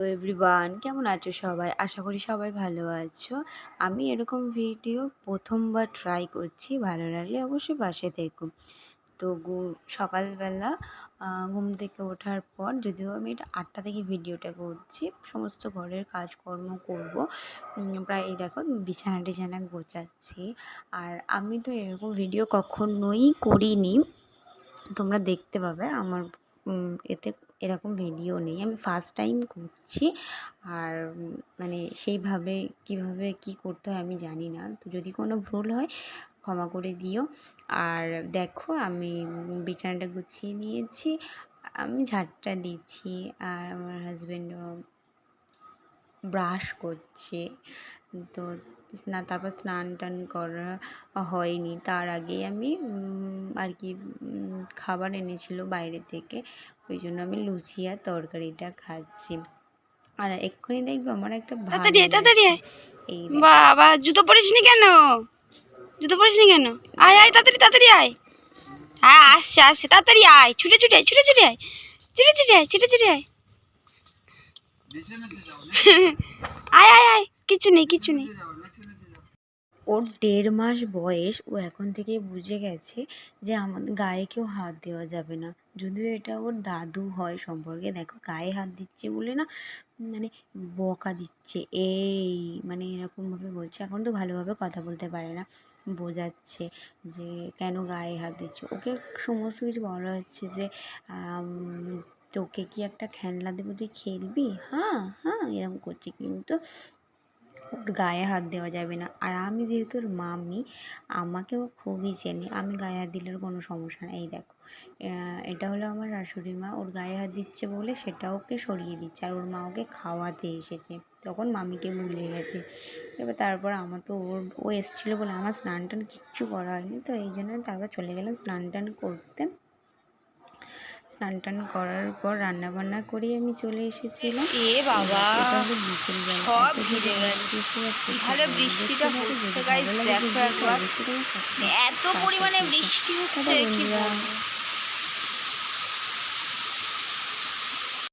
Hello everyone, কেমন আছো সবাই? আশা করি সবাই ভালো আছো। আমি এরকম ভিডিও প্রথমবার ট্রাই করছি। ভালো লাগলে অবশ্যই পাশে থেকো। তো সকালবেলা ঘুম থেকে ওঠার পর, যদিও আমি এটা ৮টা থেকে ভিডিওটা করছি, সমস্ত ঘরের কাজকর্ম করব। প্রায় এই দেখো বিছানা টিছানা গোছাচ্ছি। আর আমি তো এরকম ভিডিও কখনোই করিনি। তোমরা দেখতে পাবে আমার এতে এরকম ভিডিও নেই। আমি ফার্স্ট টাইম করছি। আর মানে সেইভাবে কীভাবে কী করতে হয় আমি জানি না। তো যদি কোনো ভুল হয় ক্ষমা করে দিও। আর দেখো আমি বিছানাটা গুছিয়ে নিয়েছি, আমি ঝাড়টা দিচ্ছি, আর আমার হাজব্যান্ডও ব্রাশ করছে। তো তারপর স্নান টান করা হয়নি। তার আগেই আমি আর কি খাবার এনেছিল বাইরে থেকে, ওই জন্য আমি লুচি আর তরকারিটা খাচ্ছি। আর এক্ষুনি দেখবে আমার একটা ভাই আসবে। এই বাবা, জুতো পরিসনি কেন? জুতো পরিসনি কেন? আয় আয়, তাড়াতাড়ি তাড়াতাড়ি আয়। হ্যাঁ, আসছে আসছে, তাড়াতাড়ি আয়। ছুটে ছুটে আয়, ছুটে ছুটে আয়, ছুটে ছুটে আয়, ছুটে ছুটে আয়। আয় আয় আয়, কিছু নেই কিছু নেই। ওর ১.৫ মাস বয়স, ও এখন থেকে বুঝে গেছে যে আমাদের গায়ে কেউ হাত দেওয়া যাবে না। যদিও এটা ওর দাদু হয় সম্পর্কে। দেখো গায়ে হাত দিচ্ছে বলে না, মানে বকা দিচ্ছে, এই মানে এরকমভাবে বলছে। এখন তো ভালোভাবে কথা বলতে পারে না, বোঝাচ্ছে যে কেন গায়ে হাত দিচ্ছে। ওকে সমস্ত কিছু বলা হচ্ছে যে তোকে কি একটা খেলনা দেবো, তুই খেলবি? হ্যাঁ হ্যাঁ এরকম করছে, কিন্তু ওর গায়ে হাত দেওয়া যাবে না। আর আমি যেহেতু ওর মামি, আমাকেও খুবই চেনে, আমি গায়ে হাত দিলে কোনো সমস্যা নেই। এই দেখো এটা হলো আমার শাশুড়ি মা, ওর গায়ে হাত দিচ্ছে বলে সেটা ওকে সরিয়ে দিচ্ছে। আর ওর মা ওকে খাওয়াতে এসেছে, তখন মামিকে ভুলে গেছে। এবার তারপর আমার তো ও এসেছিলো বলে আমার স্নান টান কিচ্ছু করা হয়নি, তো এই জন্য তারপর চলে গেলাম স্নান টান করতে। স্নান টান করার পর রান্নাবান্না করে আমি চলে এসেছিলাম। এ বাবা, এটা হলো বিকেলবেলা, সব এত ভিজে বৃষ্টি এসে গেছে। কিভাবে বৃষ্টিটা হচ্ছে গাইস, দেখো একবার। এত পরিমাণে বৃষ্টি হচ্ছে কি বলবো।